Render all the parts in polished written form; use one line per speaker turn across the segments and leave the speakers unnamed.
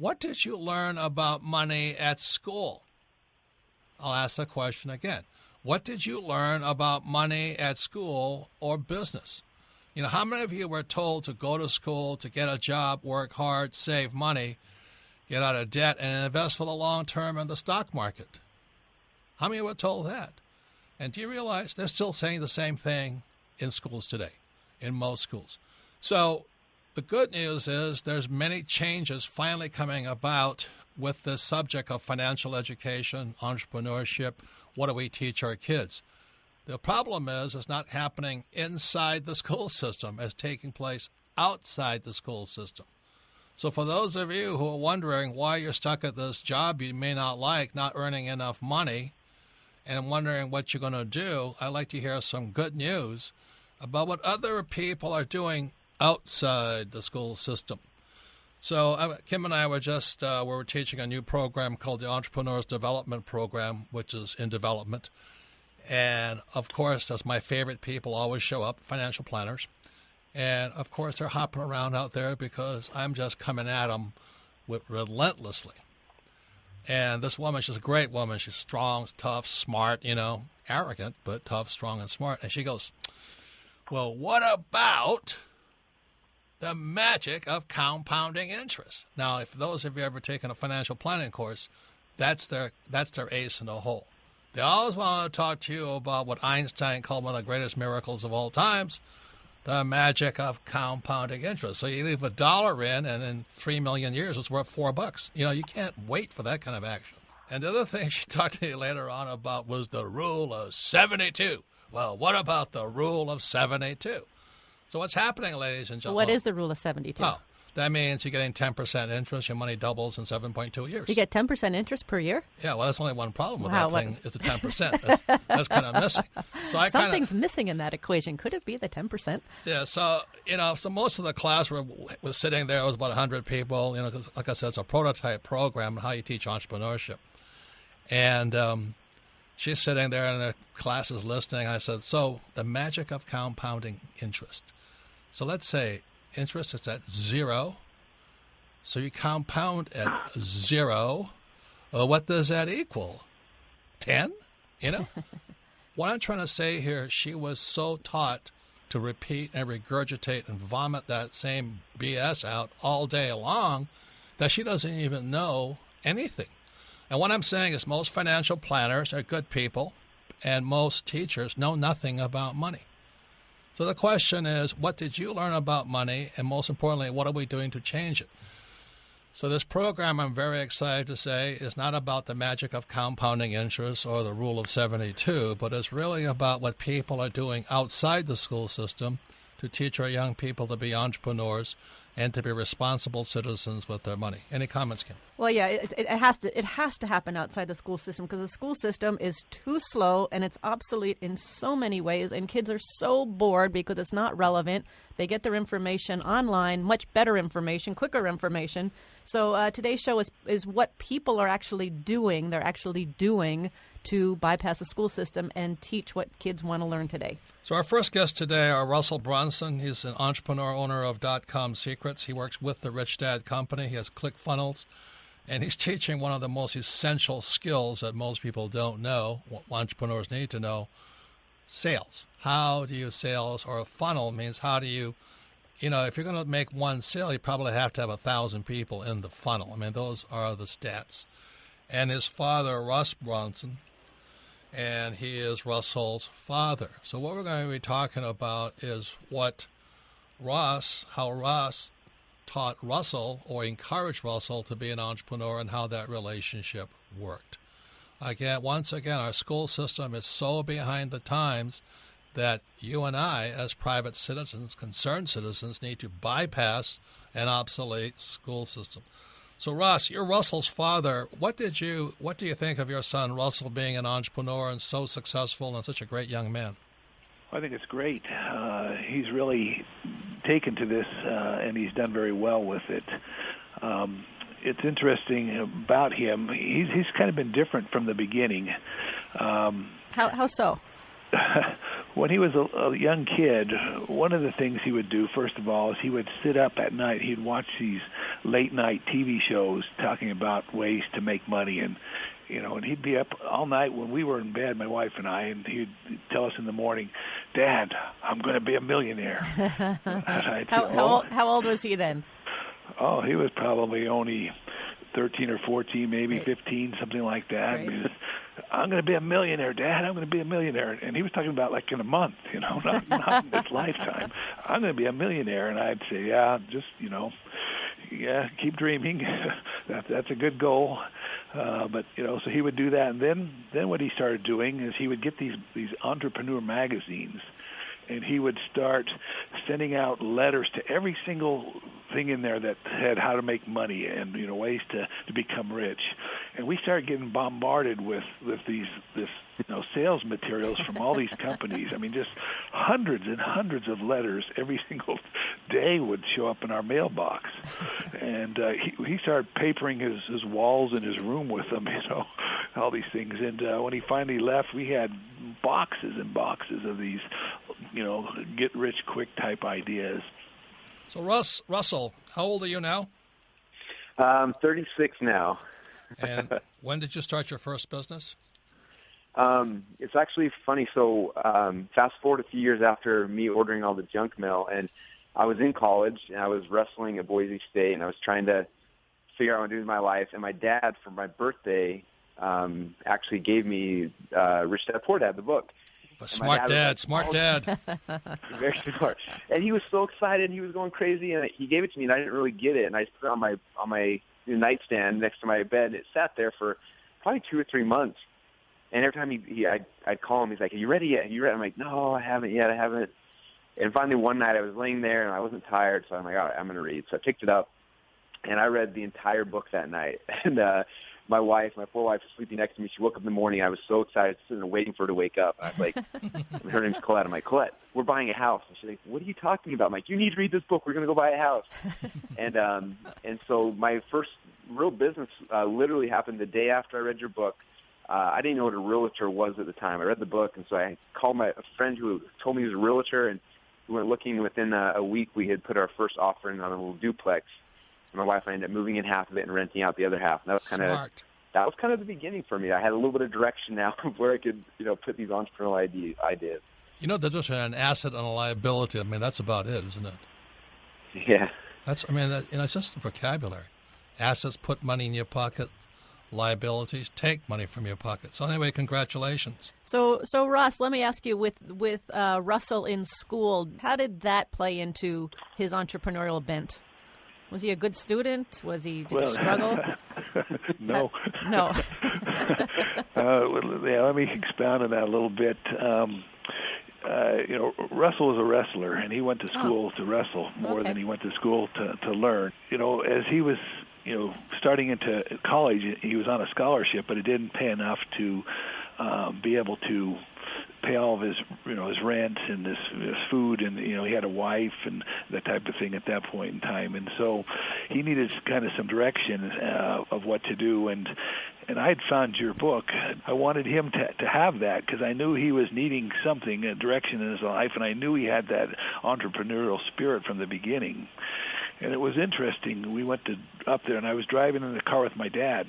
what did you learn about money at school? I'll ask the question again. What did you learn about money at school or business? You know, how many of you were told to go to school, to get a job, work hard, save money, get out of debt, and invest for the long term in the stock market? How many were told that? And do you realize they're still saying the same thing in schools today, in most schools? So the good news is there's many changes finally coming about with the subject of financial education, entrepreneurship. What do we teach our kids? The problem is it's not happening inside the school system. It's taking place outside the school system. So for those of you who are wondering why you're stuck at this job you may not like, not earning enough money, and wondering what you're going to do, I'd like to hear some good news about what other people are doing outside the school system. So Kim and I were just we were teaching a new program called the Entrepreneurs Development Program, which is in development. And, of course, as my favorite people always show up, financial planners. And, of course, they're hopping around out there because I'm just coming at them relentlessly. And this woman, she's a great woman. She's strong, tough, smart, arrogant, but tough, strong, and smart. And she goes, well, what about the magic of compounding interest? Now, if those of you ever taken a financial planning course, that's their ace in the hole. They always want to talk to you about what Einstein called one of the greatest miracles of all times, the magic of compounding interest. So you leave $1 in, and in 3 million years, it's worth $4. You can't wait for that kind of action. And the other thing she talked to me later on about was the rule of 72. Well, what about the rule of 72? So what's happening, ladies and gentlemen?
What is the rule of 72?
Oh, that means you're getting 10% interest. Your money doubles in 7.2 years.
You get 10% interest per year?
Yeah, well, that's only one problem with that thing. It's the 10%. That's kind of missing. So
Something's missing in that equation. Could it be the 10%?
Yeah, so, so most of the class was sitting there. It was about 100 people. 'Cause like I said, it's a prototype program on how you teach entrepreneurship. And she's sitting there, and the class is listening. I said, so the magic of compounding interest. So let's say interest is at 0. So you compound at 0. What does that equal? 10? What I'm trying to say here, she was so taught to repeat and regurgitate and vomit that same BS out all day long that she doesn't even know anything. And what I'm saying is most financial planners are good people, and most teachers know nothing about money. So the question is, what did you learn about money? And most importantly, what are we doing to change it? So this program, I'm very excited to say, is not about the magic of compounding interest or the rule of 72, but it's really about what people are doing outside the school system to teach our young people to be entrepreneurs and to be responsible citizens with their money. Any comments, Kim?
Well, yeah, it has to happen outside the school system because the school system is too slow and it's obsolete in so many ways, and kids are so bored because it's not relevant. They get their information online, much better information, quicker information. So today's show is what people are actually doing. They're actually doing to bypass the school system and teach what kids want to learn today.
So our first guest today are Russell Brunson. He's an entrepreneur, owner of .com Secrets. He works with the Rich Dad Company. He has ClickFunnels, and he's teaching one of the most essential skills that most people don't know, what entrepreneurs need to know, sales. How do you sales? Or a funnel means how do you, if you're going to make one sale, you probably have to have 1,000 people in the funnel. I mean, those are the stats. And his father, Russ Brunson, and he is Russell's father. So what we're going to be talking about is how Ross taught Russell or encouraged Russell to be an entrepreneur and how that relationship worked. Once again, our school system is so behind the times that you and I, as private citizens, concerned citizens, need to bypass an obsolete school system. So, Ross, you're Russell's father. What do you think of your son, Russell, being an entrepreneur and so successful and such a great young man?
I think it's great. He's really taken to this, and he's done very well with it. It's interesting about him. He's kind of been different from the beginning.
How so?
When he was a young kid, one of the things he would do, first of all, is he would sit up at night. He'd watch these late-night TV shows talking about ways to make money, and and he'd be up all night when we were in bed, my wife and I, and he'd tell us in the morning, "Dad, I'm going to be a millionaire."
How old was he then?
Oh, he was probably only 13 or 14, maybe 15, something like that. I'm going to be a millionaire, Dad. I'm going to be a millionaire. And he was talking about like in a month, not in his lifetime. I'm going to be a millionaire. And I'd say, yeah, just, keep dreaming. That's a good goal. But so he would do that. And then what he started doing is he would get these entrepreneur magazines, and he would start sending out letters to every single thing in there that had how to make money and ways to become rich. And we started getting bombarded with this sales materials from all these companies. I mean, just hundreds and hundreds of letters every single day would show up in our mailbox. And he started papering his walls in his room with them, all these things. And when he finally left, we had boxes and boxes of these, get-rich-quick type ideas.
So, Russell, how old are you now?
I'm 36 now.
And when did you start your first business?
It's actually funny. So fast forward a few years after me ordering all the junk mail, and I was in college, and I was wrestling at Boise State, and I was trying to figure out what to do with my life. And my dad, for my birthday, actually gave me Rich Dad Poor Dad, the book.
Smart dad.
Very smart. And he was so excited. He was going crazy, and he gave it to me, and I didn't really get it. And I just put it on my nightstand next to my bed. It sat there for probably 2 or 3 months. And every time I'd call him, he's like, "Are you ready yet? Are you ready?" I'm like, "No, I haven't yet. I haven't." And finally one night I was laying there, and I wasn't tired, so I'm like, "All right, I'm going to read." So I picked it up, and I read the entire book that night. And my poor wife, was sleeping next to me. She woke up in the morning. I was so excited, sitting there waiting for her to wake up. I was like, her name's Colette. I'm like, "Colette, we're buying a house." And she's like, "What are you talking about?" I'm like, "You need to read this book. We're going to go buy a house." And so my first real business literally happened the day after I read your book. I didn't know what a realtor was at the time. I read the book, and so I called a friend who told me he was a realtor, and we went looking. Within a week, we had put our first offer in on a little duplex. My wife and I ended up moving in half of it and renting out the other half. And that was kind of the beginning for me. I had a little bit of direction now of where I could, put these entrepreneurial ideas.
The difference between an asset and a liability, I mean, that's about it, isn't it?
Yeah.
It's just the vocabulary. Assets put money in your pocket. Liabilities take money from your pocket. So anyway, congratulations.
So Ross, let me ask you, with Russell in school, how did that play into his entrepreneurial bent? Was he a good student? Did he struggle?
No.
No.
Let me expound on that a little bit. Russell was a wrestler, and he went to school to wrestle more than he went to school to learn. As he was starting into college, he was on a scholarship, but it didn't pay enough to be able to pay all of his, his rent and his food, and he had a wife and that type of thing at that point in time, and so he needed kind of some direction of what to do. And I had found your book. I wanted him to have that because I knew he was needing something, a direction in his life, and I knew he had that entrepreneurial spirit from the beginning. And it was interesting. We went up there, and I was driving in the car with my dad.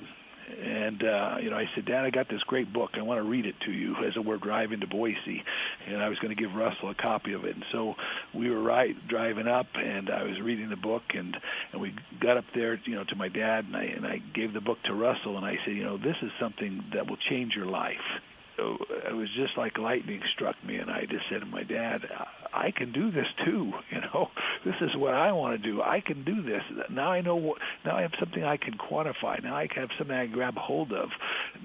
And, I said, "Dad, I got this great book. I want to read it to you," as we're driving to Boise. And I was going to give Russell a copy of it. And so we were driving up, and I was reading the book. And we got up there, to my dad, and I gave the book to Russell. And I said, "This is something that will change your life." So it was just like lightning struck me, and I just said to my dad, "I can do this too. This is what I want to do. I can do this. Now I know. Now I have something I can quantify. Now I have something I can grab hold of.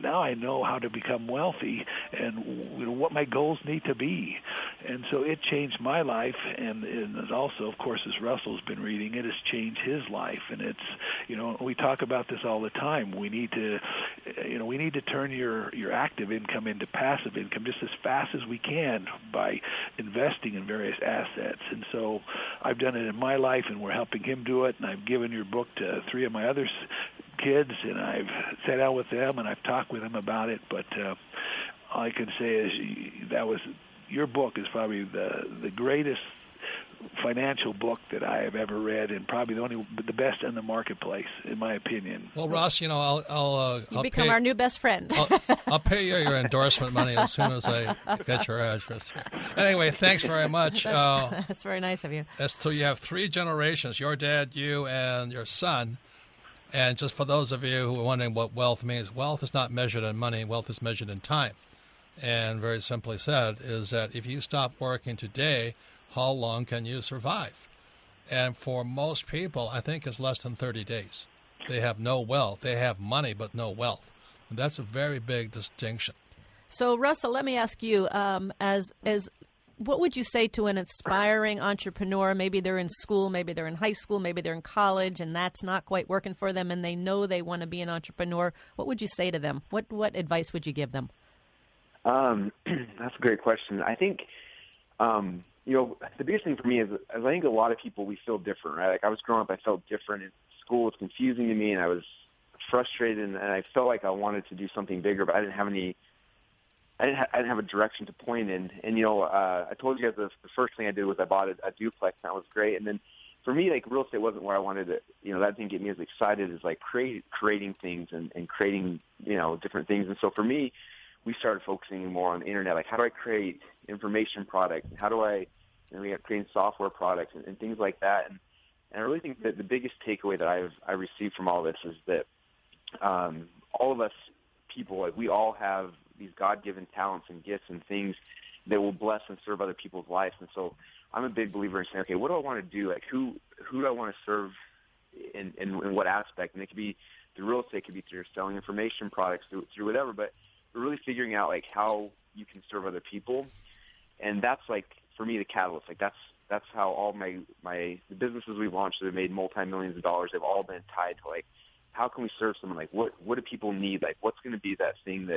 Now I know how to become wealthy and what my goals need to be." And so it changed my life, and also, of course, as Russell's been reading, it has changed his life. And it's, we talk about this all the time. We need to turn your active income into passive income just as fast as we can by investing in various assets. And so I've done it in my life, and we're helping him do it. And I've given your book to 3 of my other kids, and I've sat down with them, and I've talked with them about it. But all I can say is that was your book is probably the greatest financial book that I have ever read, and probably the best in the marketplace, in my opinion.
Well, Ross, I'll
become our new best friend.
I'll pay you your endorsement money as soon as I get your address. Anyway, thanks very much.
That's very nice of you.
So you have 3 generations: your dad, you, and your son. And just for those of you who are wondering what wealth means, wealth is not measured in money. Wealth is measured in time. And very simply said is that if you stop working today, how long can you survive? And for most people, I think it's less than 30 days. They have no wealth. They have money, but no wealth. And that's a very big distinction.
So, Russell, let me ask you, as what would you say to an aspiring entrepreneur? Maybe they're in school, maybe they're in high school, maybe they're in college, and that's not quite working for them, and they know they want to be an entrepreneur. What would you say to them? What advice would you give them?
That's a great question. I think, the biggest thing for me is I think a lot of people, we feel different, right? Like I was growing up, I felt different. School was confusing to me, and I was frustrated, and I felt like I wanted to do something bigger, but I didn't have a direction to point in. And, I told you guys the first thing I did was I bought a duplex, and that was great. And then for me, like real estate wasn't where I wanted it. That didn't get me as excited as like creating things and creating, different things. And so for me, we started focusing more on the internet. Like, how do I create information products? How do I, we have creating software products and things like that. And I really think that the biggest takeaway that I received from all this is that all of us people, like we all have these God-given talents and gifts and things that will bless and serve other people's lives. And so I'm a big believer in saying, okay, what do I want to do? Like, who do I want to serve in what aspect? And it could be through real estate, it could be through selling information products, through whatever, but really figuring out like how you can serve other people. And that's like, for me, the catalyst. Like that's how all the businesses we've launched that have made multi-millions of dollars, they've all been tied to like, how can we serve someone? Like what do people need? Like what's going to be that thing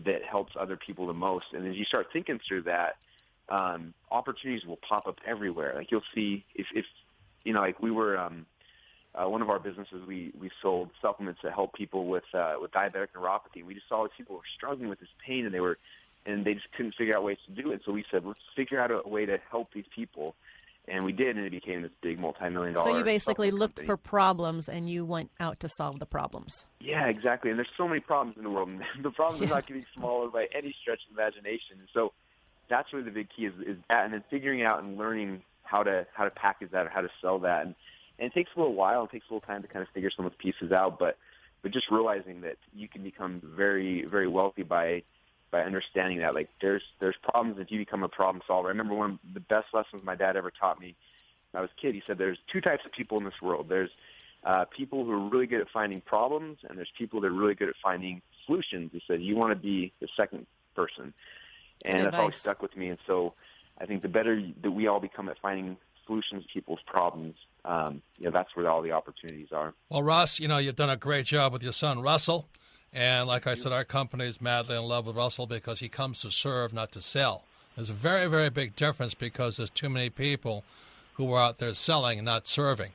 that helps other people the most? And as you start thinking through that, opportunities will pop up everywhere. Like you'll see if like we were, one of our businesses, we sold supplements that help people with diabetic neuropathy. We just saw that people were struggling with this pain, and they just couldn't figure out ways to do it. So we said, let's figure out a way to help these people. And we did, and it became this big multi-million-dollar.
So you basically looked
company.
for problems, and you went out to solve the problems.
Yeah, exactly. And there's so many problems in the world. The problems are not getting smaller by any stretch of imagination. So that's really the big key is that, and then figuring out and learning how to package that or how to sell that. And it takes a little while. It takes a little time to kind of figure some of the pieces out. But just realizing that you can become very, very wealthy by understanding that, like, there's problems if you become a problem solver. I remember one of the best lessons my dad ever taught me when I was a kid. He said there's 2 types of people in this world. There's people who are really good at finding problems, and there's people that are really good at finding solutions. He said you want to be the second person. And that's always stuck with me. And so I think the better that we all become at finding solutions to people's problems, that's where all the opportunities are.
Well, Ross, you've done a great job with your son, Russell. And like I said, our company is madly in love with Russell because he comes to serve, not to sell. There's a very, very big difference because there's too many people who are out there selling and not serving.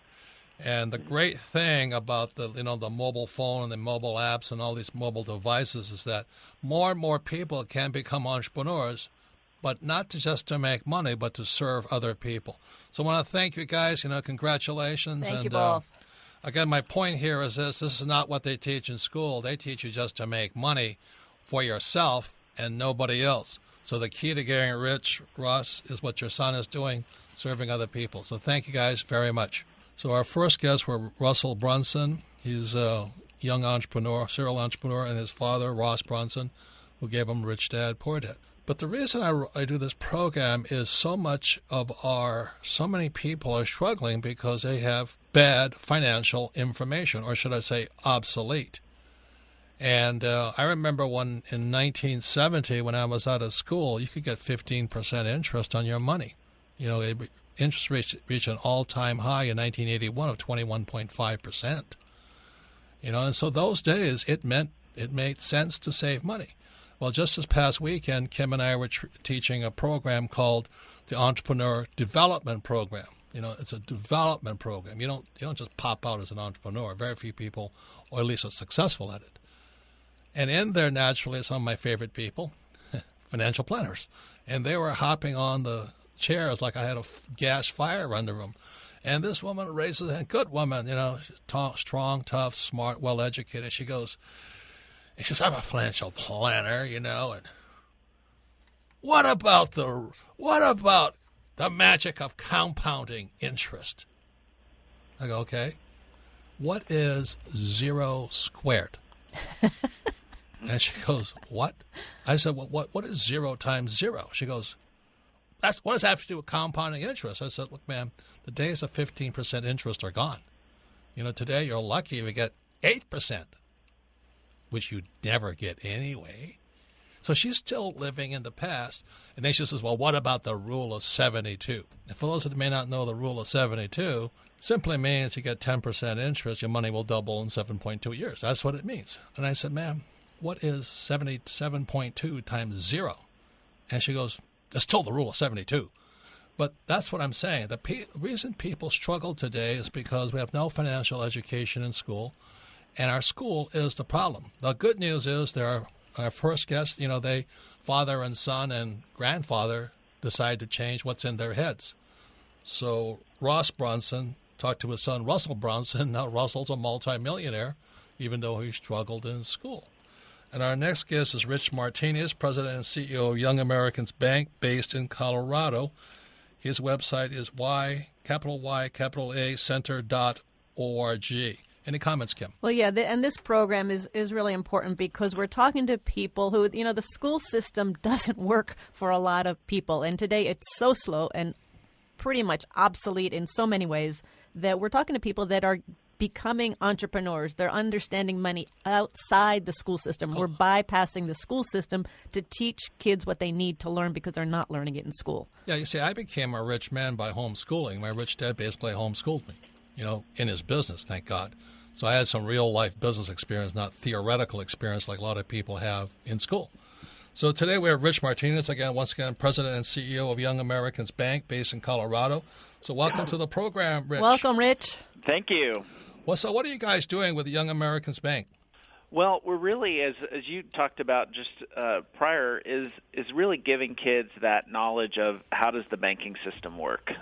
And the great thing about the mobile phone and the mobile apps and all these mobile devices is that more and more people can become entrepreneurs, but not just to make money, but to serve other people. So I want to thank you guys. Congratulations.
Thank you both.
Again, my point here is this is not what they teach in school. They teach you just to make money for yourself and nobody else. So the key to getting rich, Ross, is what your son is doing, serving other people. So thank you guys very much. So our first guests were Russell Brunson. He's a young entrepreneur, serial entrepreneur, and his father, Ross Brunson, who gave him Rich Dad, Poor Dad. But the reason I do this program is so many people are struggling because they have bad financial information, or should I say obsolete. And I remember in 1970, when I was out of school, you could get 15% interest on your money. Interest rates reached an all-time high in 1981 of 21.5%. And so those days, it made sense to save money. Well, just this past weekend, Kim and I were teaching a program called the Entrepreneur Development Program. It's a development program. You don't just pop out as an entrepreneur. Very few people, or at least are successful at it. And in there, naturally, some of my favorite people, financial planners. and they were hopping on the chairs like I had a gas fire under them. And this woman raises a hand, good woman, she's strong, tough, smart, well-educated. She goes, and she says, I'm a financial planner, and what about the magic of compounding interest? I go, okay. What is 0 squared? And she goes, what? I said, well, what is 0 times 0? She goes, what does that have to do with compounding interest? I said, look, ma'am, the days of 15% interest are gone. Today you're lucky if you get 8%, which you never get anyway. So she's still living in the past. And then she says, well, what about the rule of 72? And for those that may not know, the rule of 72 simply means you get 10% interest, your money will double in 7.2 years. That's what it means. And I said, ma'am, what is 77.2 times 0? And she goes, that's still the rule of 72. But that's what I'm saying. The reason people struggle today is because we have no financial education in school, and our school is the problem. The good news is our first guest, they, father and son and grandfather, decide to change what's in their heads. So Ross Brunson talked to his son, Russell Brunson. Now Russell's a multimillionaire, even though he struggled in school. And our next guest is Rich Martinez, president and CEO of Young Americans Bank, based in Colorado. His website is center.org. Any comments, Kim?
Well, yeah, and this program is really important because we're talking to people who, the school system doesn't work for a lot of people. And today it's so slow and pretty much obsolete in so many ways that we're talking to people that are becoming entrepreneurs. They're understanding money outside the school system. We're bypassing the school system to teach kids what they need to learn because they're not learning it in school.
Yeah, you see, I became a rich man by homeschooling. My rich dad basically homeschooled me, in his business, thank God. So I had some real-life business experience, not theoretical experience like a lot of people have in school. So today we have Rich Martinez, once again, president and CEO of Young Americans Bank, based in Colorado. So welcome to the program, Rich.
Welcome, Rich.
Thank you.
Well, so what are you guys doing with Young Americans Bank?
Well, we're really, as you talked about just prior, is really giving kids that knowledge of how does the banking system work.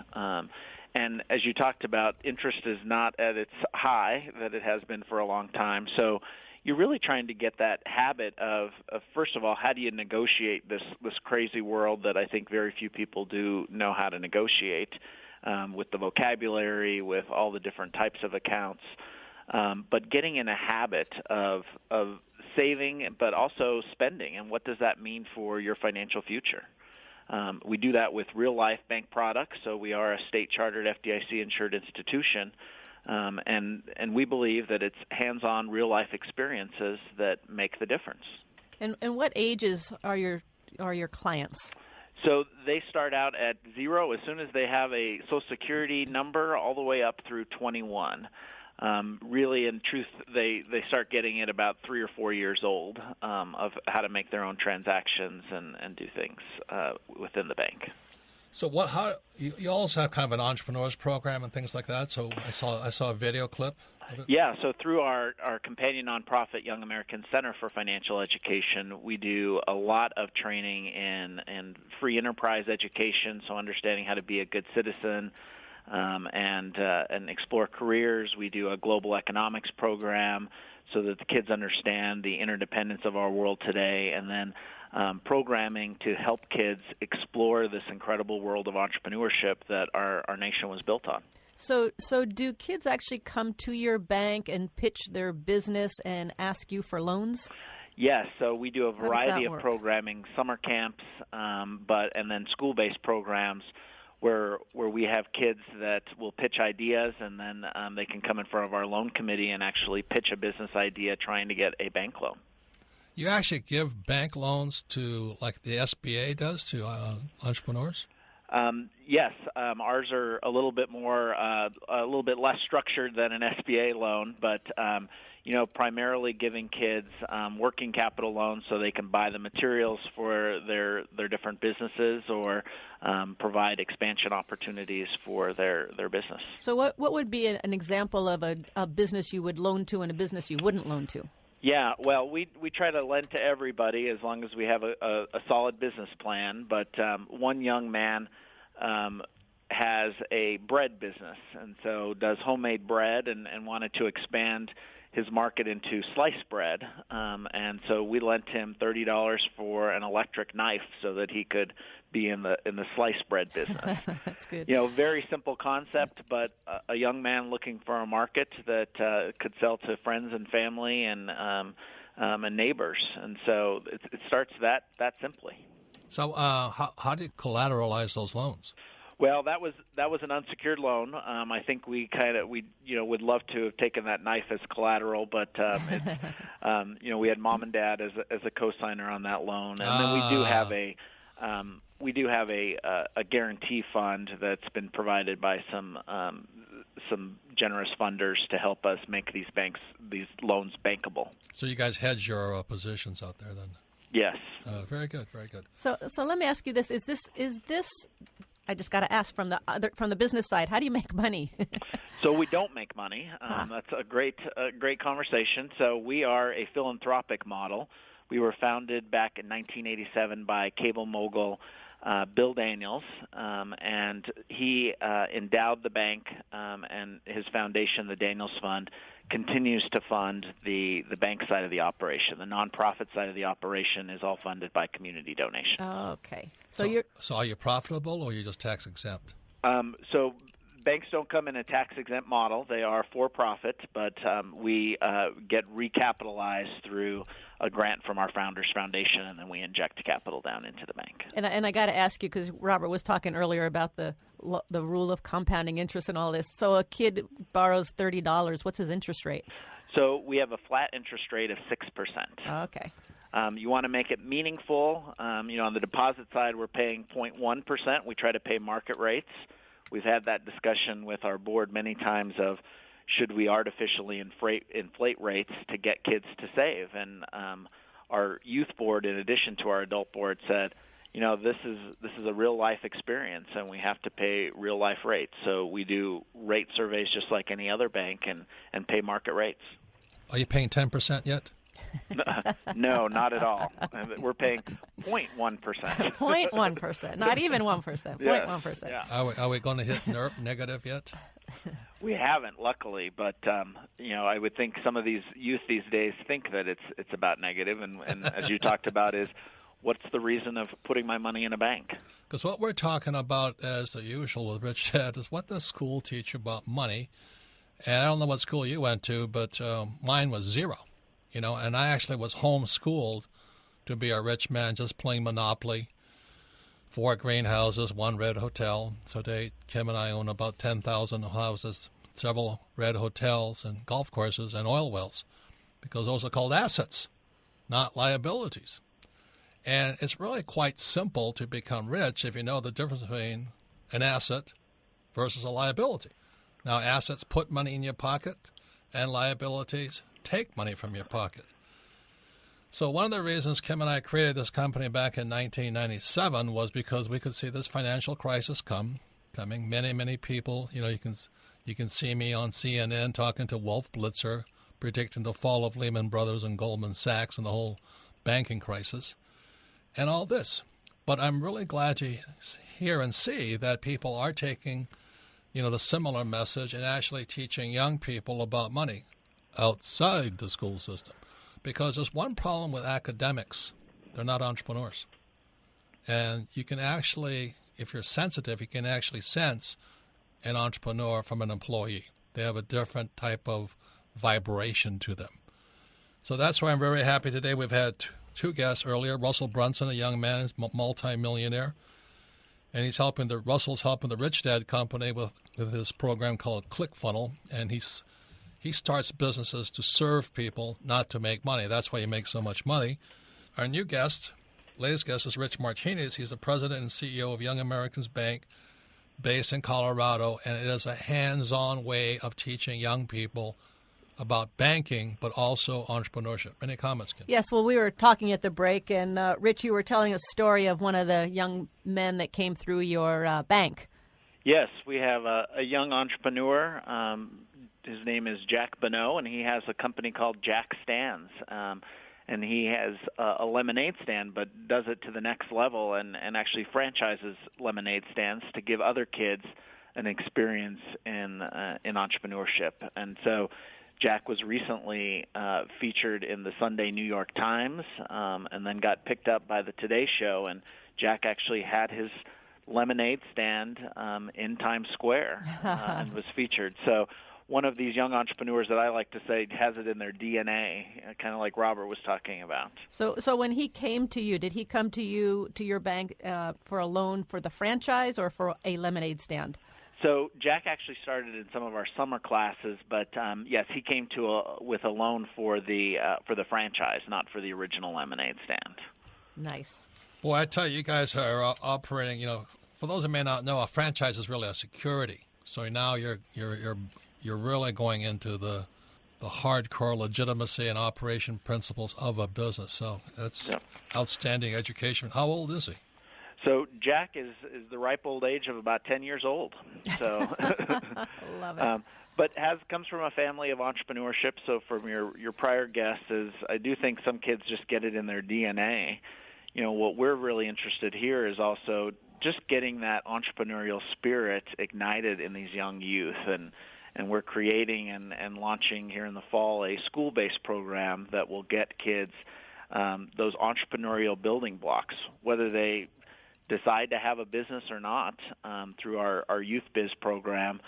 And as you talked about, interest is not at its high that it has been for a long time. So you're really trying to get that habit of first of all, how do you negotiate this crazy world that I think very few people do know how to negotiate, with the vocabulary, with all the different types of accounts, but getting in a habit of saving but also spending, and what does that mean for your financial future? We do that with real-life bank products, so we are a state-chartered FDIC-insured institution, and we believe that it's hands-on real-life experiences that make the difference.
And what ages are your clients?
So they start out at 0 as soon as they have a Social Security number all the way up through 21. Really, in truth, they start getting it about 3 or 4 years old of how to make their own transactions and do things within the bank.
So you also have kind of an entrepreneurs program and things like that. So I saw a video clip of it.
Yeah, so through our companion nonprofit, Young American Center for Financial Education, we do a lot of training in free enterprise education, so understanding how to be a good citizen, and explore careers. We do a global economics program so that the kids understand the interdependence of our world today, and then programming to help kids explore this incredible world of entrepreneurship that our nation was built on.
So do kids actually come to your bank and pitch their business and ask you for loans?
Yes, so we do a variety of
work?
programming, summer camps, and then school-based programs where we have kids that will pitch ideas, and then they can come in front of our loan committee and actually pitch a business idea trying to get a bank loan.
You actually give bank loans to, like the SBA does, to entrepreneurs?
Yes, ours are a little bit less structured than an SBA loan, but primarily giving kids working capital loans so they can buy the materials for their different businesses or provide expansion opportunities for their business.
So what would be an example of a business you would loan to and a business you wouldn't loan to?
Yeah, well, we try to lend to everybody as long as we have a solid business plan. But one young man has a bread business, and so does homemade bread, and wanted to expand his market into sliced bread. And so we lent him $30 for an electric knife so that he could be in the sliced bread business.
That's good.
Very simple concept, but a young man looking for a market that could sell to friends and family and neighbors. And so it starts that simply.
So how do you collateralize those loans?
Well, that was an unsecured loan. I think we would love to have taken that knife as collateral, but we had mom and dad as a cosigner on that loan, and then we do have a guarantee fund that's been provided by some generous funders to help us make these loans bankable.
So you guys hedge your positions out there then?
Yes.
Very good, very good.
So let me ask you this: Is this? I just got to ask from the business side. How do you make money?
So we don't make money. That's a great conversation. So we are a philanthropic model. We were founded back in 1987 by cable mogul Bill Daniels, and he endowed the bank, and his foundation, the Daniels Fund, continues to fund the bank side of the operation. The nonprofit side of the operation is all funded by community donation.
Oh, okay. So
are you profitable, or are you just tax exempt?
So banks don't come in a tax-exempt model. They are for-profit, but we get recapitalized through a grant from our Founders Foundation, and then we inject capital down into the bank.
And I got to ask you, because Robert was talking earlier about the rule of compounding interest and all this. So a kid borrows $30. What's his interest rate?
So we have a flat interest rate of 6%.
Okay.
You want to make it meaningful. On the deposit side, we're paying 0.1%. We try to pay market rates. We've had that discussion with our board many times of should we artificially inflate rates to get kids to save. And our youth board, in addition to our adult board, said, this is a real-life experience, and we have to pay real-life rates. So we do rate surveys just like any other bank and pay market rates.
Are you paying 10% yet?
No, not at all. We're paying 0.1%.
0.1%, not even 1%. 0.1%.
Yeah.
Are we going to hit NERP negative yet?
We haven't, luckily, but I would think some of these youth these days think that it's about negative, and as you talked about, is what's the reason of putting my money in a bank?
Because what we're talking about, as the usual with Rich Dad, is what does school teach about money? And I don't know what school you went to, but mine was zero. And I actually was homeschooled to be a rich man, just playing Monopoly. 4 greenhouses, 1 red hotel. So Kim and I own about 10,000 houses, several red hotels and golf courses and oil wells, because those are called assets, not liabilities. And it's really quite simple to become rich if you know the difference between an asset versus a liability. Now, assets put money in your pocket, and liabilities take money from your pocket. So one of the reasons Kim and I created this company back in 1997 was because we could see this financial crisis coming. Many, many people, you can see me on CNN talking to Wolf Blitzer, predicting the fall of Lehman Brothers and Goldman Sachs and the whole banking crisis and all this. But I'm really glad to hear and see that people are taking, the similar message and actually teaching young people about money outside the school system. Because there's one problem with academics. They're not entrepreneurs. And you can actually, if you're sensitive, you can actually sense an entrepreneur from an employee. They have a different type of vibration to them. So that's why I'm very happy today. We've had 2 guests earlier. Russell Brunson, a young man, is multi-millionaire. And Russell's helping the Rich Dad Company with his program called ClickFunnels. And he starts businesses to serve people, not to make money. That's why he makes so much money. Our new guest, latest guest, is Rich Martinez. He's the president and CEO of Young Americans Bank, based in Colorado, and it is a hands-on way of teaching young people about banking, but also entrepreneurship. Any comments, Kim?
Yes, well, we were talking at the break, and Rich, you were telling a story of one of the young men that came through your bank.
Yes, we have a young entrepreneur, his name is Jack Bonneau, and he has a company called Jack Stands. And he has a lemonade stand, but does it to the next level and actually franchises lemonade stands to give other kids an experience in entrepreneurship. And so Jack was recently featured in the Sunday New York Times and then got picked up by the Today Show. And Jack actually had his lemonade stand in Times Square and was featured. So one of these young entrepreneurs that I like to say has it in their DNA, kind of like Robert was talking about.
So when he came to you, did he come to you, to your bank, for a loan for the franchise or for a lemonade stand?
So Jack actually started in some of our summer classes, but yes, he came with a loan for the franchise, not for the original lemonade stand.
Nice.
Boy, I tell you, you guys are operating. For those that may not know, a franchise is really a security. So now you're really going into the hardcore legitimacy and operation principles of a business. So that's outstanding education. How old is he?
So Jack is the ripe old age of about 10 years old. So
love it.
But comes from a family of entrepreneurship. So from your prior guest I do think some kids just get it in their DNA. What we're really interested here is also just getting that entrepreneurial spirit ignited in these young youth. And we're creating and launching here in the fall a school-based program that will get kids those entrepreneurial building blocks, whether they decide to have a business or not. Through our Youth Biz program,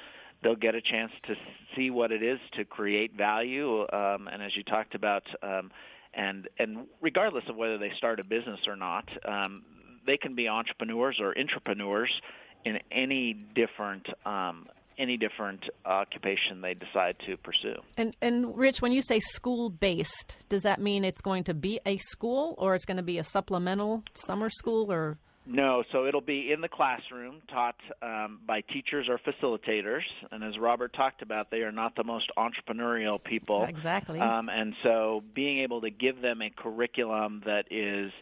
they'll get a chance to see what it is to create value, and as you talked about, and regardless of whether they start a business or not, they can be entrepreneurs or intrapreneurs in any different occupation they decide to pursue.
And Rich, when you say school-based, does that mean it's going to be a school, or it's going to be a supplemental summer school, or?
No, so it'll be in the classroom, taught by teachers or facilitators. And as Robert talked about, they are not the most entrepreneurial people.
Exactly.
And so being able to give them a curriculum that is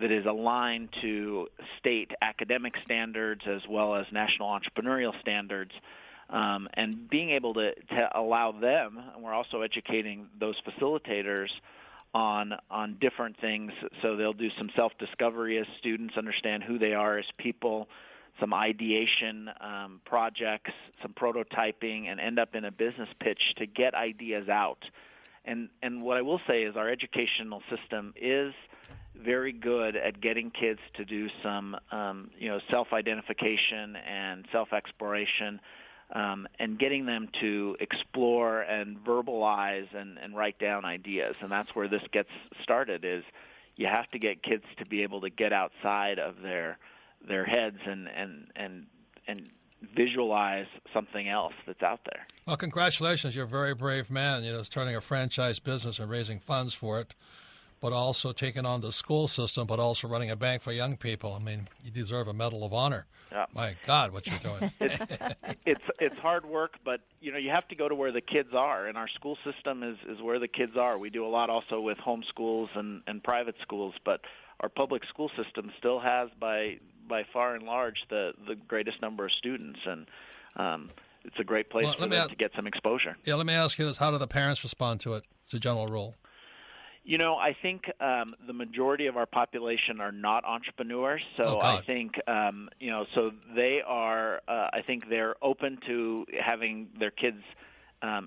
aligned to state academic standards as well as national entrepreneurial standards, and being able to allow them, and we're also educating those facilitators on different things. So they'll do some self-discovery as students, understand who they are as people, some ideation projects, some prototyping, and end up in a business pitch to get ideas out. And what I will say is our educational system is very good at getting kids to do some self-identification and self-exploration, and getting them to explore and verbalize and write down ideas. And that's where this gets started, is you have to get kids to be able to get outside of their heads and visualize something else that's out there.
Well, congratulations. You're a very brave man, starting a franchise business and raising funds for it, but also taking on the school system, but also running a bank for young people. I mean, you deserve a Medal of Honor.
Yeah.
My God, what you're doing.
It's hard work, but you have to go to where the kids are, and our school system is where the kids are. We do a lot also with home schools and private schools, but our public school system still has by far and large the greatest number of students, and it's a great place for them to get some exposure.
Yeah, let me ask you this. How do the parents respond to it? It's a general rule.
I think the majority of our population are not entrepreneurs, so I think so they are. I think they're open to having their kids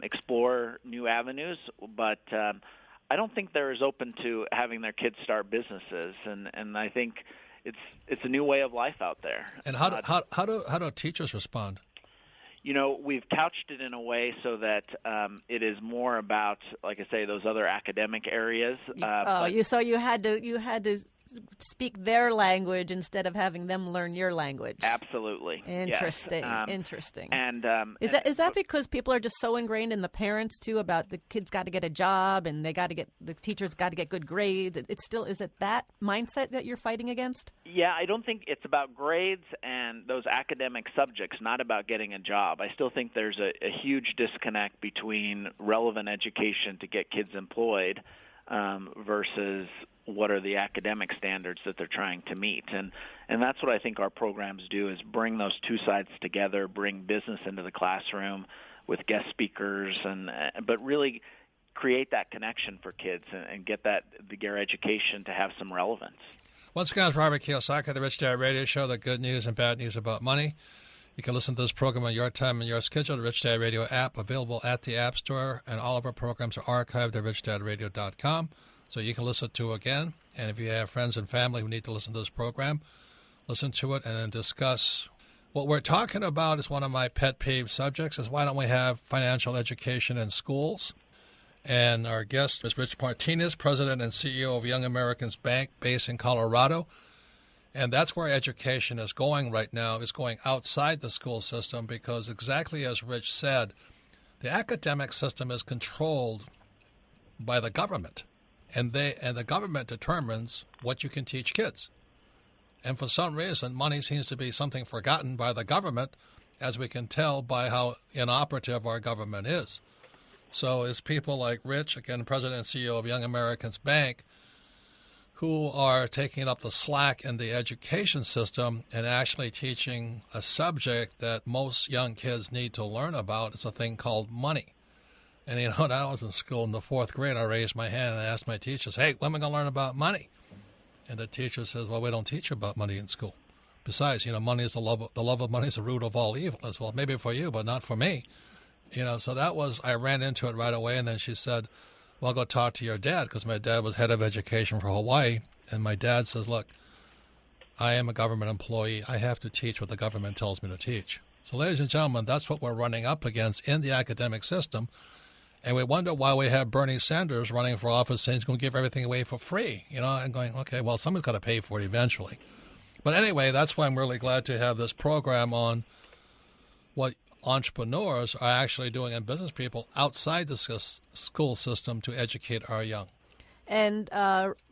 explore new avenues, but I don't think they're as open to having their kids start businesses, and I think it's a new way of life out there.
And how do teachers respond?
We've couched it in a way so that it is more about, like I say, those other academic areas.
So you had to speak their language instead of having them learn your language.
Absolutely.
Interesting.
Yes.
Interesting.
And
is that because people are just so ingrained in the parents too about the kids got to get a job and the teachers got to get good grades? Is it that mindset that you're fighting against?
Yeah, I don't think it's about grades and those academic subjects, not about getting a job. I still think there's a huge disconnect between relevant education to get kids employed versus what are the academic standards that they're trying to meet. And that's what I think our programs do, is bring those two sides together, bring business into the classroom with guest speakers, but really create that connection for kids and get their education to have some relevance.
Once again, it's Robert Kiyosaki, the Rich Dad Radio Show, the good news and bad news about money. You can listen to this program on your time and your schedule. The Rich Dad Radio app available at the App Store, and all of our programs are archived at TheRichDadRadio.com, so you can listen to it again. And if you have friends and family who need to listen to this program, listen to it and then discuss. What we're talking about is one of my pet peeve subjects, is why don't we have financial education in schools? And our guest is Rich Martinez, President and CEO of Young Americans Bank, based in Colorado. And that's where education is going right now, is going outside the school system, because exactly as Rich said, the academic system is controlled by the government. And the government determines what you can teach kids. And for some reason, money seems to be something forgotten by the government, as we can tell by how inoperative our government is. So it's people like Rich, again, President and CEO of Young Americans Bank, who are taking up the slack in the education system and actually teaching a subject that most young kids need to learn about. It's a thing called money. And, when I was in school in the 4th grade, I raised my hand and I asked my teachers, hey, when am I going to learn about money? And the teacher says, well, we don't teach about money in school. Besides, money is the love of money is the root of all evil. As well, maybe for you, but not for me. So that was, I ran into it right away. And then she said, well, go talk to your dad, because my dad was head of education for Hawaii. And my dad says, look, I am a government employee. I have to teach what the government tells me to teach. So, ladies and gentlemen, that's what we're running up against in the academic system. And we wonder why we have Bernie Sanders running for office saying he's going to give everything away for free, and going, okay, well, someone's got to pay for it eventually. But anyway, that's why I'm really glad to have this program on what entrepreneurs are actually doing and business people outside the school system to educate our young.
And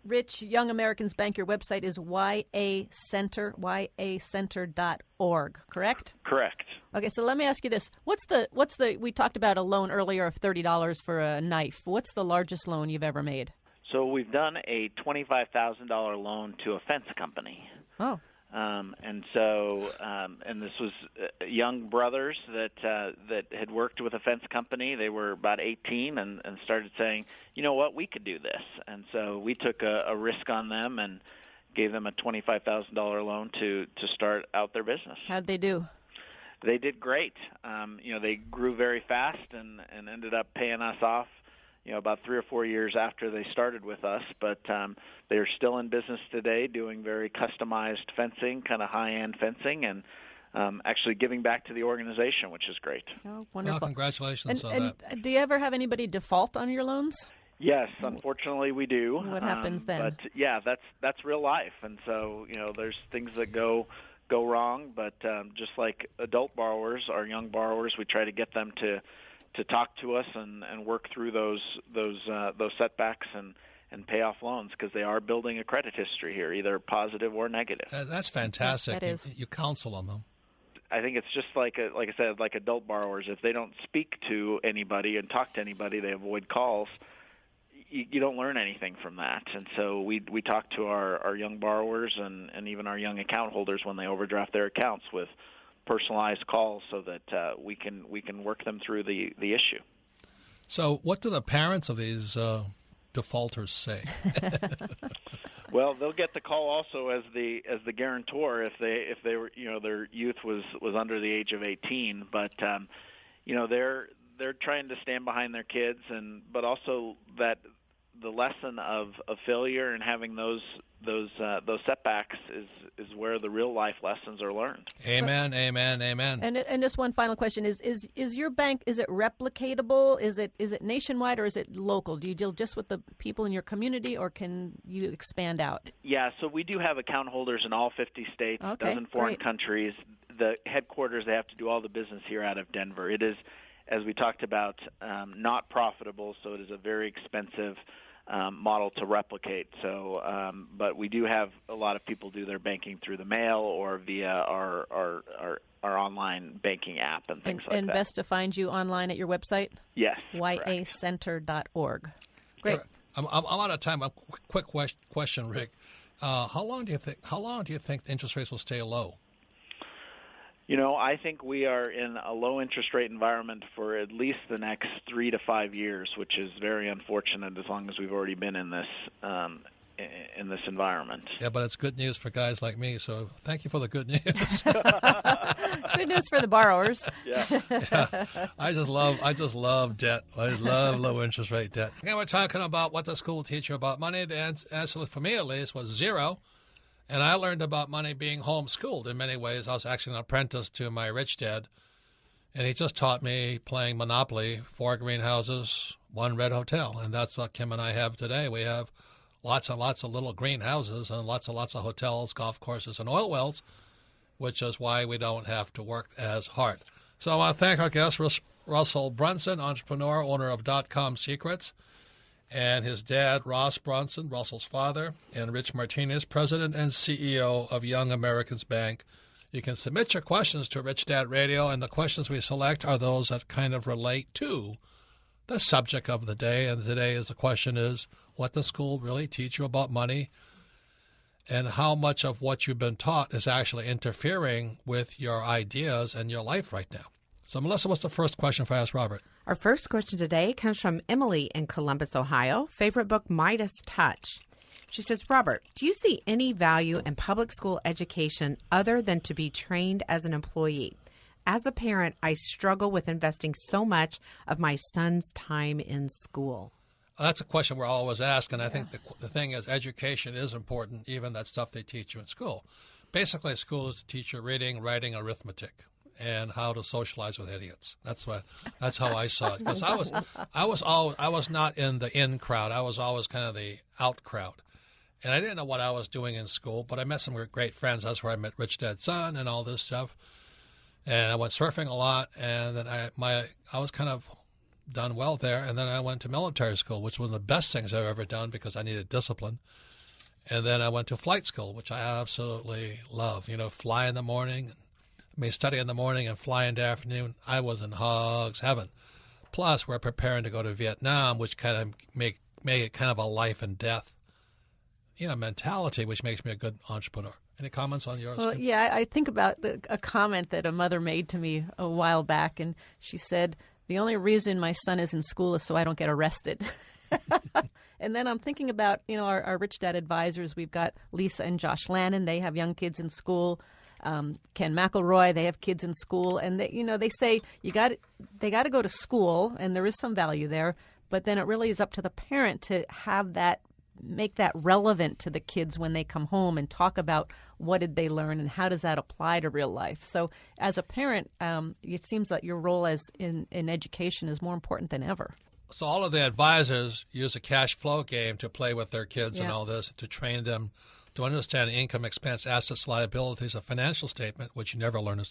Rich, Young Americans Bank, your website is yacenter.org, correct?
Correct.
Okay, so let me ask you this. What's the we talked about a loan earlier of $30 for a knife. What's the largest loan you've ever made?
So we've done a $25,000 loan to a fence company.
Oh.
And this was young brothers that had worked with a fence company. They were about 18 and started saying, you know what, we could do this. And so we took a risk on them and gave them a $25,000 loan to start out their business.
How'd they do?
They did great. They grew very fast and ended up paying us off about 3 or 4 years after they started with us, but they're still in business today doing very customized fencing, kind of high-end fencing, and actually giving back to the organization, which is great.
Oh, wonderful.
Well, congratulations on that.
Do you ever have anybody default on your loans?
Yes, unfortunately we do.
What happens then?
But yeah, that's real life, and so there's things that go wrong, but just like adult borrowers, our young borrowers, we try to get them to talk to us and work through those setbacks and pay off loans, because they are building a credit history here, either positive or negative.
That's fantastic.
That is.
You counsel them.
I think it's just like I said, like adult borrowers. If they don't speak to anybody and talk to anybody, they avoid calls. You don't learn anything from that. And so we talk to our young borrowers and even our young account holders when they overdraft their accounts with personalized calls, so that we can work them through the issue.
So, what do the parents of these defaulters say?
Well, they'll get the call also as the guarantor if they were their youth was under the age of 18, but they're trying to stand behind their kids, but also that the lesson of failure and having those setbacks is where the real life lessons are learned.
Amen, amen, amen.
And just one final question is your bank, is it replicatable? Is it nationwide, or is it local? Do you deal just with the people in your community, or can you expand out?
Yeah, so we do have account holders in all 50 states, a dozen foreign countries. The headquarters, they have to do all the business here out of Denver. It is, as we talked about, not profitable, so it is a very expensive model to replicate. So, but we do have a lot of people do their banking through the mail or via our online banking app and things like that.
And best to find you online at your website?
Yes.
yacenter.org. Great.
I'm out of time. A quick question, Rick. How long do you think interest rates will stay low?
I think we are in a low interest rate environment for at least the next 3 to 5 years, which is very unfortunate as long as we've already been in this environment.
Yeah, but it's good news for guys like me, so thank you for the good news.
Good news for the borrowers.
Yeah.
I just love debt. I love low interest rate debt. Again, we're talking about what the school teach you about money. The answer, for me at least, was zero. And I learned about money being homeschooled in many ways. I was actually an apprentice to my rich dad, and he just taught me playing Monopoly, 4 greenhouses, 1 red hotel. And that's what Kim and I have today. We have lots and lots of little greenhouses and lots of hotels, golf courses, and oil wells, which is why we don't have to work as hard. So I want to thank our guest, Russell Brunson, entrepreneur, owner of .com Secrets, and his dad, Ross Brunson, Russell's father, and Rich Martinez, president and CEO of Young Americans Bank. You can submit your questions to Rich Dad Radio, and the questions we select are those that kind of relate to the subject of the day. And today the question is, what does school really teach you about money, and how much of what you've been taught is actually interfering with your ideas and your life right now? So, Melissa, what's the first question if I ask Robert?
Our first question today comes from Emily in Columbus, Ohio. Favorite book, Midas Touch. She says, Robert, do you see any value in public school education other than to be trained as an employee? As a parent, I struggle with investing so much of my son's time in school.
That's a question we're always asked, and I think the thing is education is important, even that stuff they teach you in school. Basically, school is to teach you reading, writing, arithmetic, and how to socialize with idiots. That's how I saw it. Because I was not in the in crowd. I was always kind of the out crowd. And I didn't know what I was doing in school, but I met some great friends. That's where I met Rich Dad's son and all this stuff. And I went surfing a lot, and then I was kind of done well there. And then I went to military school, which was one of the best things I've ever done because I needed discipline. And then I went to flight school, which I absolutely love. Fly in the morning, study in the morning and fly in the afternoon. I was in Hog's heaven. Plus, we're preparing to go to Vietnam, which kind of make it kind of a life and death, mentality, which makes me a good entrepreneur. Any comments on yours?
Well, yeah, I think about a comment that a mother made to me a while back, and she said, the only reason my son is in school is so I don't get arrested. And then I'm thinking about, our Rich Dad advisors. We've got Lisa and Josh Lannon. They have young kids in school. Ken McElroy, they have kids in school, and they say they got to go to school, and there is some value there, but then it really is up to the parent to make that relevant to the kids when they come home and talk about what did they learn and how does that apply to real life. So as a parent, it seems that your role as in education is more important than ever.
So all of the advisors use a cash flow game to play with their kids and all this, to train them to understand income, expense, assets, liabilities, a financial statement, which you never learn in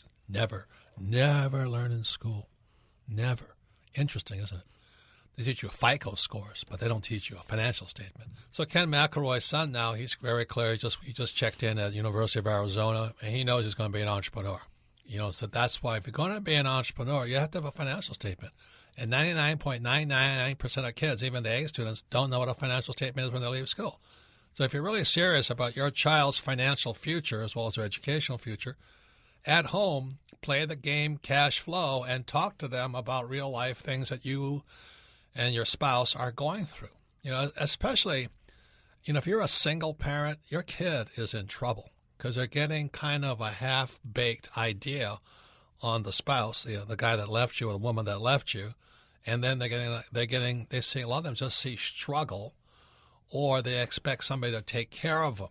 school. Never. Interesting, isn't it? They teach you FICO scores, but they don't teach you a financial statement. So Ken McElroy's son now, he's very clear. He just checked in at University of Arizona, and he knows he's going to be an entrepreneur. So that's why if you're going to be an entrepreneur, you have to have a financial statement. And 99.999% of kids, even the A students, don't know what a financial statement is when they leave school. So if you're really serious about your child's financial future as well as their educational future, at home, play the game cash flow and talk to them about real life things that you and your spouse are going through. Especially, if you're a single parent, your kid is in trouble because they're getting kind of a half-baked idea on the spouse, the guy that left you or the woman that left you, and then they see a lot of them just see struggle, or they expect somebody to take care of them.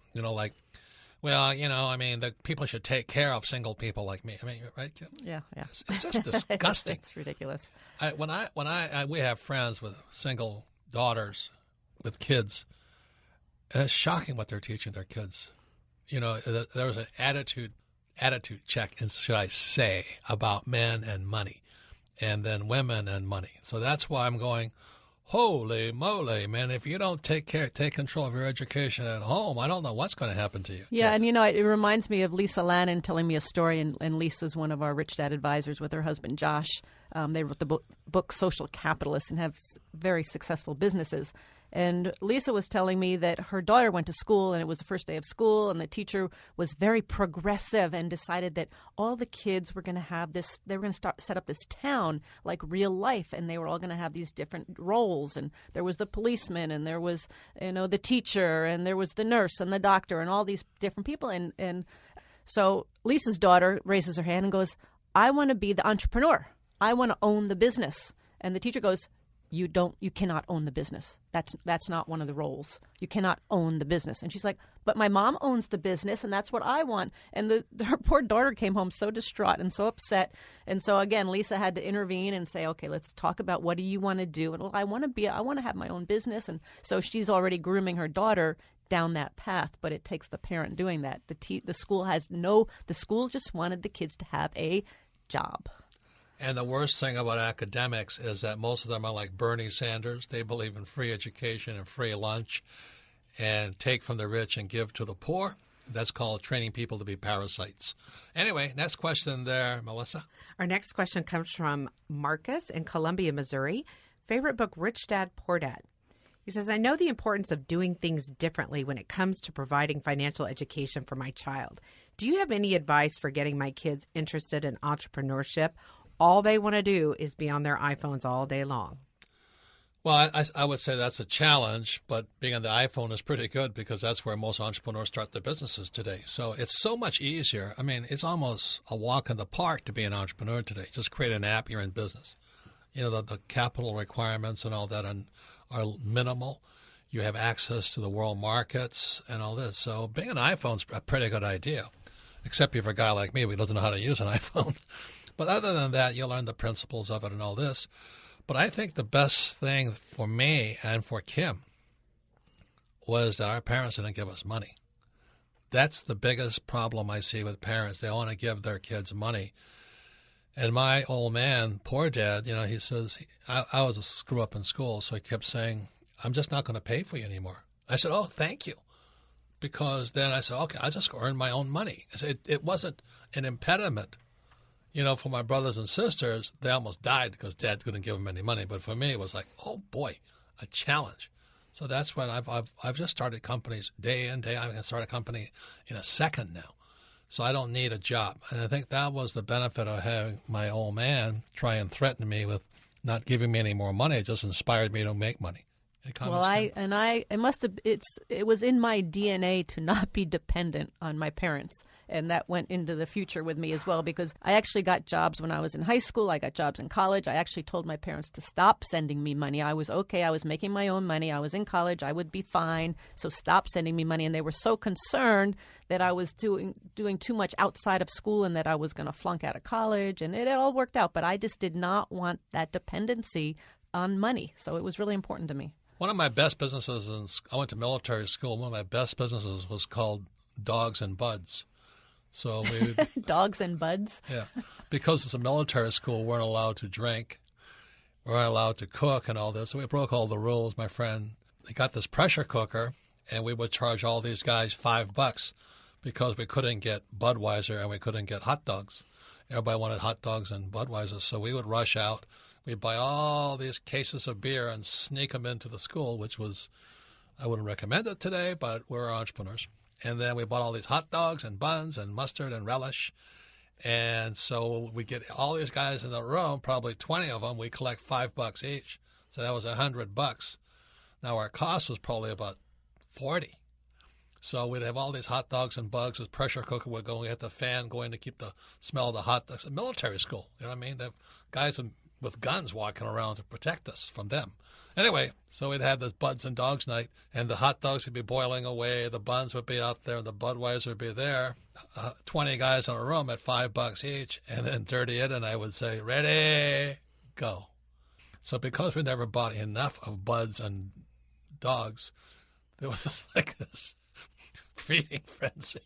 The people should take care of single people like me. Right, Kim?
Yeah.
It's just disgusting.
It's ridiculous.
We have friends with single daughters with kids, and it's shocking what they're teaching their kids. There was an attitude check, should I say, about men and money, and then women and money. So that's why I'm going, holy moly, man, if you don't take control of your education at home, I don't know what's going to happen to you.
Yeah, and it reminds me of Lisa Lannon telling me a story, and Lisa's one of our Rich Dad advisors with her husband, Josh. They wrote the book Social Capitalists and have very successful businesses. And Lisa was telling me that her daughter went to school, and it was the first day of school, and the teacher was very progressive and decided that all the kids were going to have this, they were going to set up this town like real life, and they were all going to have these different roles. And there was the policeman, and there was, the teacher, and there was the nurse and the doctor, and all these different people. And so Lisa's daughter raises her hand and goes, I want to be the entrepreneur. I want to own the business. And the teacher goes, you cannot own the business. That's not one of the roles. You cannot own the business. And she's like, but my mom owns the business, and that's what I want. And her poor daughter came home so distraught and so upset. And so again, Lisa had to intervene and say, okay, let's talk about what do you want to do? And well, I want to have my own business. And so she's already grooming her daughter down that path, but it takes the parent doing that. The school just wanted the kids to have a job.
And the worst thing about academics is that most of them are like Bernie Sanders. They believe in free education and free lunch and take from the rich and give to the poor. That's called training people to be parasites. Anyway, next question there, Melissa.
Our next question comes from Marcus in Columbia, Missouri. Favorite book, Rich Dad, Poor Dad. He says, I know the importance of doing things differently when it comes to providing financial education for my child. Do you have any advice for getting my kids interested in entrepreneurship? All they want to do is be on their iPhones all day long.
Well, I would say that's a challenge, but being on the iPhone is pretty good because that's where most entrepreneurs start their businesses today. So it's so much easier. I mean, it's almost a walk in the park to be an entrepreneur today. Just create an app, you're in business. The capital requirements and all that are minimal. You have access to the world markets and all this. So being an iPhone's a pretty good idea, except if you're a guy like me who doesn't know how to use an iPhone. But other than that, you'll learn the principles of it and all this. But I think the best thing for me and for Kim was that our parents didn't give us money. That's the biggest problem I see with parents. They want to give their kids money. And my old man, poor dad, he says, I was a screw up in school, so he kept saying, I'm just not going to pay for you anymore. I said, oh, thank you. Because then I said, okay, I'll just earn my own money. I said, it wasn't an impediment. For my brothers and sisters, they almost died because Dad couldn't give them any money. But for me, it was like, oh boy, a challenge. So that's when I've just started companies day in, day out. I can start a company in a second now. So I don't need a job. And I think that was the benefit of having my old man try and threaten me with not giving me any more money. It just inspired me to make money.
Well, it was in my DNA to not be dependent on my parents. And that went into the future with me as well, because I actually got jobs when I was in high school. I got jobs in college. I actually told my parents to stop sending me money. I was okay. I was making my own money. I was in college. I would be fine. So stop sending me money. And they were so concerned that I was doing too much outside of school and that I was going to flunk out of college. And it all worked out. But I just did not want that dependency on money. So it was really important to me.
One of my best businesses, I went to military school. One of my best businesses was called Dogs and Buds. So we
Dogs and Buds?
Yeah. Because it's a military school, we weren't allowed to drink. We weren't allowed to cook and all this. So we broke all the rules. My friend, they got this pressure cooker, and we would charge all these guys $5 because we couldn't get Budweiser and we couldn't get hot dogs. Everybody wanted hot dogs and Budweiser. So we would rush out. We'd buy all these cases of beer and sneak them into the school, which was, I wouldn't recommend it today, but we're entrepreneurs. And then we bought all these hot dogs and buns and mustard and relish. And so we get all these guys in the room, probably 20 of them. We collect $5 each. So that was $100. Now our cost was probably about 40. So we'd have all these hot dogs and bugs. This pressure cooker would go. We had the fan going to keep the smell of the hot dogs. A military school, you know what I mean? They have guys with guns walking around to protect us from them. Anyway, so we'd have this Buds and Dogs night, and the hot dogs would be boiling away, the buns would be out there, and the Budweiser would be there. 20 guys in a room at $5 each, and then Dirty Ed and I would say, ready, go. So because we never bought enough of Buds and Dogs, there was like this feeding frenzy.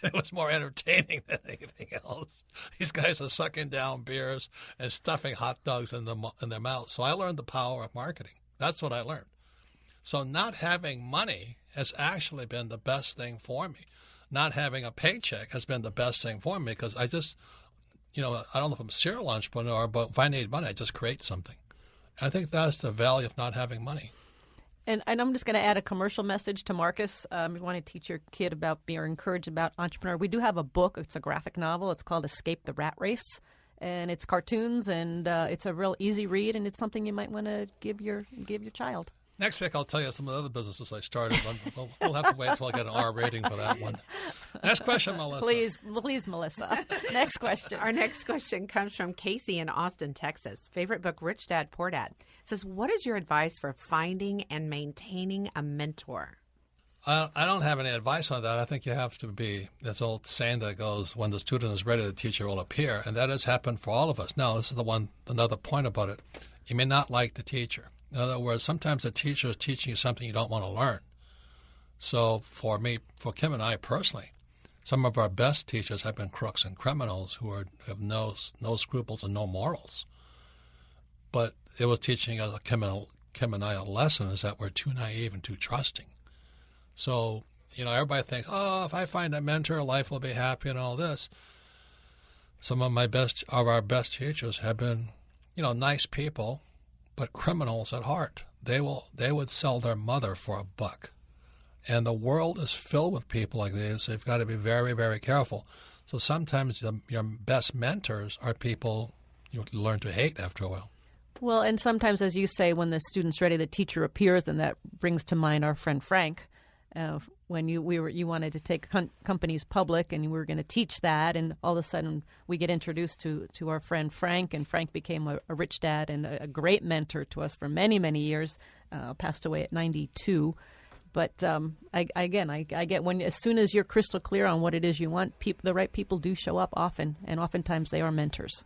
It was more entertaining than anything else. These guys are sucking down beers and stuffing hot dogs in their mouths. So I learned the power of marketing. That's what I learned. So not having money has actually been the best thing for me. Not having a paycheck has been the best thing for me because I just, I don't know if I'm a serial entrepreneur, but if I need money, I just create something. And I think that's the value of not having money.
And I'm just going to add a commercial message to Marcus. You want to teach your kid about being encouraged about entrepreneur. We do have a book. It's a graphic novel. It's called Escape the Rat Race. And it's cartoons, and it's a real easy read, and it's something you might want to give your child.
Next week, I'll tell you some of the other businesses I started. We'll have to wait until I get an R rating for that one. Next question, Melissa.
Please, Melissa. Next question.
Our next question comes from Casey in Austin, Texas. Favorite book, Rich Dad, Poor Dad. It says, what is your advice for finding and maintaining a mentor?
I don't have any advice on that. I think you have to be, this old saying that goes, when the student is ready, the teacher will appear. And that has happened for all of us. Now, this is another point about it. You may not like the teacher. In other words, sometimes the teacher is teaching you something you don't want to learn. So for Kim and I personally, some of our best teachers have been crooks and criminals who have no scruples and no morals. But it was teaching us, Kim and I, a lesson is that we're too naive and too trusting. So, everybody thinks, if I find a mentor, life will be happy and all this. Some of our best teachers have been, nice people, but criminals at heart. They would sell their mother for $1. And the world is filled with people like these. So you've got to be very, very careful. So sometimes your best mentors are people you learn to hate after a while.
Well, and sometimes, as you say, when the student's ready, the teacher appears, and that brings to mind our friend Frank. When you wanted to take companies public, and we were going to teach that, and all of a sudden we get introduced to our friend Frank, and Frank became a rich dad and a great mentor to us for many, many years. Passed away at 92. But I get when as soon as you're crystal clear on what it is you want, the right people do show up often, and oftentimes they are mentors.